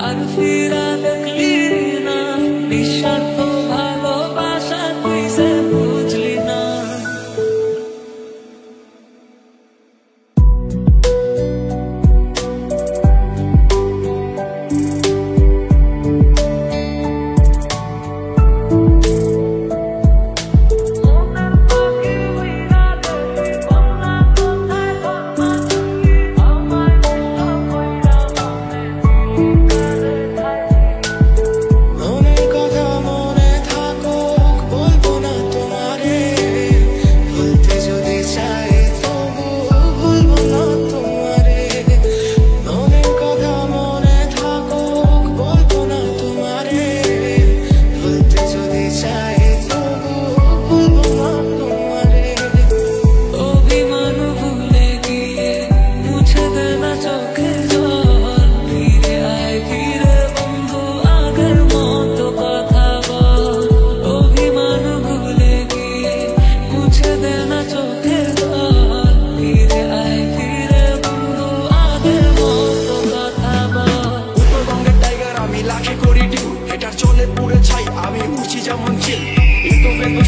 আর ফিরা দেখলি না নিঃস্বার্থ ভালোবাসা তুই সে বুঝলি না।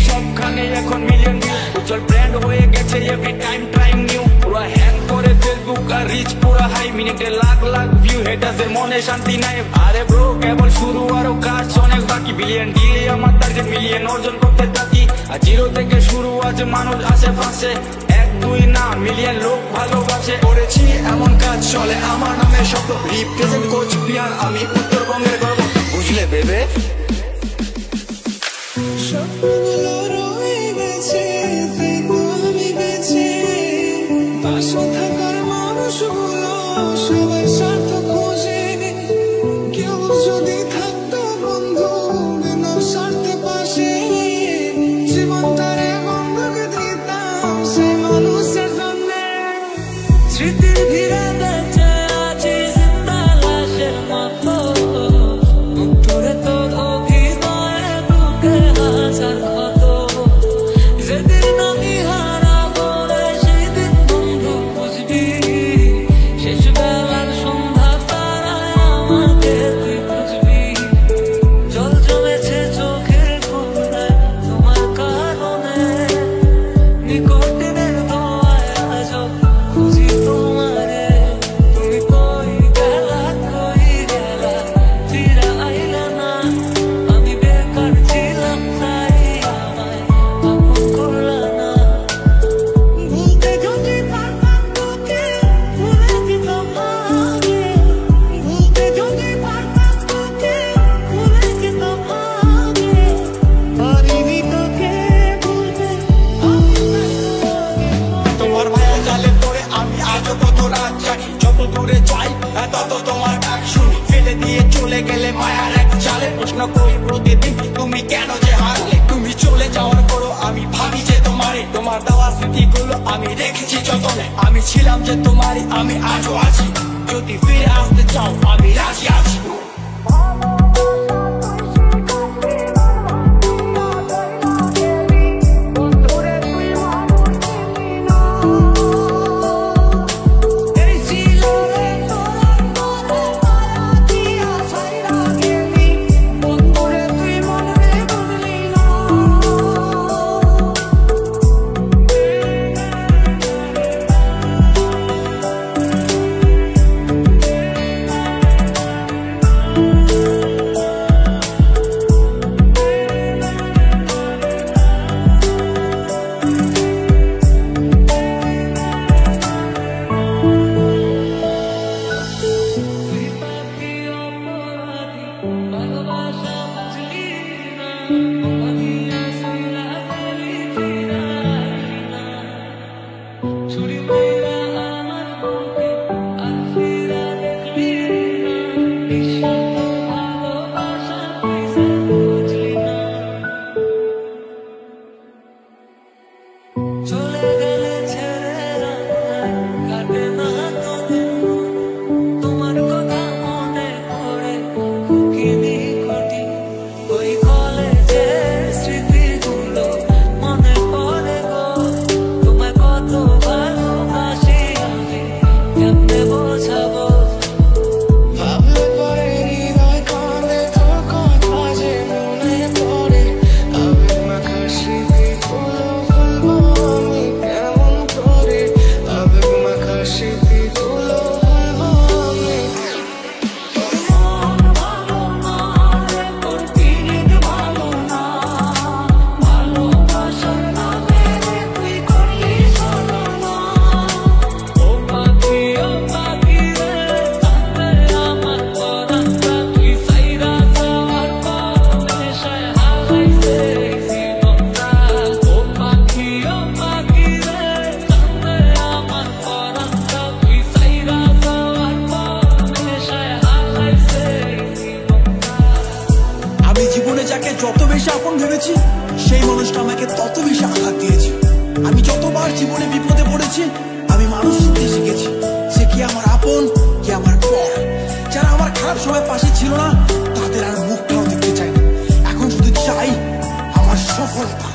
সবখানে এখন মিলিয়ন ভিউ, উজ্জ্বল ব্র্যান্ড হয়ে গেছে এভরি টাইম ট্রাইং নিউ। পুরা হ্যাং করে ফেসবুক আর রিচ পুরা হাই, মিনিটে লাখ লাখ ভিউ, হেটারদের মনে শান্তি নাই। আরে ব্রো কেবল শুরু, আরো কাজ অনেক বাকি। বিলিয়ন ডিলে আমার টার্গেট, মিলিয়ন অর্জন করতে থাকি। আর জিরো থেকে শুরু আছে মানুষ আশেপাশে, এক দুই না মিলিয়ন লোক ভালোবাসে। করেছি এমন কাজ চলে আমার নামে শব্দ, রিপ্রেজেন্ট কোচবিহার আমি উত্তরবঙ্গের গর্ব, বুঝলে বেবে? স্বপ্নগুলো রয়ে গেছে, দেখবো আমি বেঁচে। পাশে থাকার মানুষগুলো সবাই স্বার্থ খোঁজে। কেউ যদি থাকতো বন্ধু বিনা স্বার্থে পাশে, জীবনটারে বন্ধক দিতাম সেই মানুষের জন্যে। স্মৃতির ভিড়ে বেঁচে আছি জিন্দা লাশের মতো, অন্তরে তোর অভিনয়ে বুকে হাজার ক্ষত। যেদিন আমি হারাবো রে সেদিন বন্ধু বুঝবি, শেষ বেলার সন্ধ্যা তারায় আমাকে তুই বুঝবি। জল জমেছে চোখের কোণায় তোমার কারণে, নিকটের দোয়ায় আজও খুঁজি তোমারে। তুমি কই গেলা ফিরে আইলা না, আমি বেকার ছিলাম তাই আমায় আপন করলা না। ভুলতে যদি পারতাম তোকে ভুলে দিতাম আগে, ভুলতে যদি পারতাম তোকে ভুলে দিতাম আগে। পারিনি তোকে ভুলতে তোমার মায়া জালে পড়ে আমি আজও কত রাত যাই, যত দূরে যাই তত তোমার ডাক শুনি। ফেলে দিয়ে চলে গেলে মায়ার এক জালে, প্রশ্ন করি প্রতিদিন তুমি কেন যে হারলে। তুমি চলে যাওয়ার পরও আমি ভাবি যে তোমারে, তোমার দেওয়া স্মৃতিগুলো আমি রেখেছি যতনে। আমি ছিলাম যে তোমারই, আমি আজও আছি, যদি ফিরে আসতে চাও আমি রাজি আছি। এই ছিল রে তোর মনে মায়া দিয়া ছাইরা গেলি, বন্ধুরে তুই মনে বুঝলি না। তুই পাখি অপরাধী, ভালোবাসা বুঝলি না, অভাবিয়া সাইলা গেলি ফিরা আইলি না। ছুরি মাইরা আমার বুকে আর ফিরা দেখলি না, নিঃস্বার্থ ভালোবাসা তুই সে বুঝলি না। চলে গেলে ছেড়ে রান্নায় কাটে না তোদের মন, তোমার কথা মনে পড়ে খুকি নিকটি। ওই কলেজে যত বেশি আপন ভেবেছি সেই মানুষটা আমাকে তত বেশি আঘাত দিয়েছে। আমি যতবার জীবনে বিপদে পড়েছি আমি মানুষ চিনতে শিখেছি, সে কি আমার আপন কি আমার পর। যারা আমার খারাপ সময় পাশে ছিল না তাদের আর মুখটাও দেখতে চাই না, এখন শুধু চাই আমার সফলতা।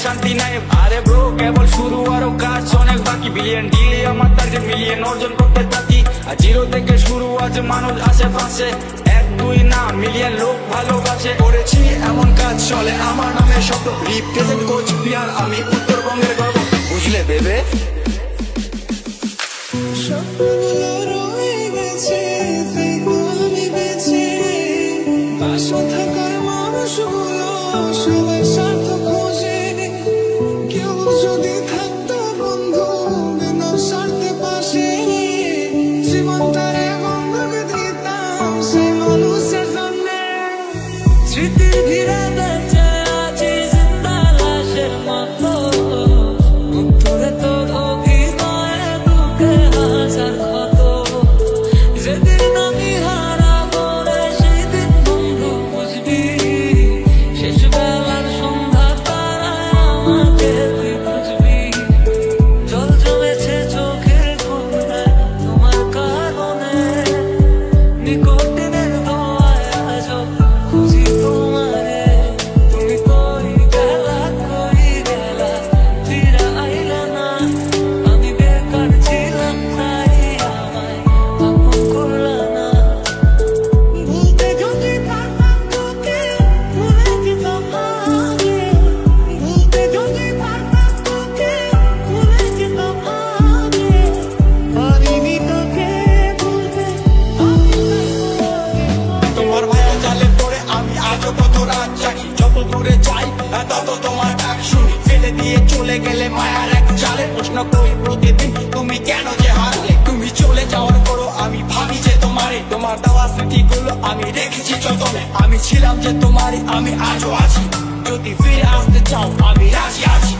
শান্তি নাই। আরে ব্রো কেবল শুরু আরো কাজ অনেক বাকি, বিলিয়ন ডিলে আমার টার্গেট মিলিয়ন অর্জন করতে থাকি। আর জিরো থেকে শুরু আছে মানুষ আশেপাশে, 1-2 না মিলিয়ন লোক ভালোবাসে। করেছি এমন কাজ চলে আমার নামে শব্দ, রিপ্রেজেন্ট কোচ প্লেয়ার আমি উত্তরবঙ্গের গর্ব, বুঝলে বেবে। সবাই স্বার্থ খোঁজে, কেউ যদি থাকতো বন্ধু বিনা স্বার্থে পাশে, জীবনটারে বন্ধুকে দিতাম সেই মানুষের জন্য। স্মৃতির ভিড়ে বেঁচে আছি জিন্দা লাশের মতো, উত্তরে তোর অভিনয়ে বুকে হাজার ক্ষত। যেদিন আমি হারাবো রে সেদিন বন্ধু বুঝবি, শেষ বেলার সন্ধ্যা তারায় আমাকে তুই বুঝবি। জল জমেছে চোখের কোণে তোমার কারণে, নিকটের দোয়ায় আজও খুঁজি তোমারে। তুমি কই গেলা ফিরে আইলা না, আমি বেকার ছিলাম তাই আমায় আপন করলা না। ভুলতে যদি পারতাম তোকে ভুলে যেতাম আগে, ভুলতে যদি পারতাম তোকে ভুলে যেতাম আগে, পারিনি তোকে ভুলতে তোমার মায়া জালে পড়ে আমি আজও কত রাত জাগি, যত দূরে যাই তত তোমার ডাক শুনি। ফেলে দিয়ে চলে গেলে মায়ার এক জালে প্রশ্ন করি প্রতিদিন তুমি কেন যে হারলে। তুমি চলে যাওয়ার পরও আমি ভাবি যে তোমারে, তোমার দেওয়া স্মৃতিগুলো আমি রেখেছি যতনে। আমি ছিলাম যে তোমারই, আমি আজও আছি, যদি ফিরে আসতে চাও আমি রাজি আছি।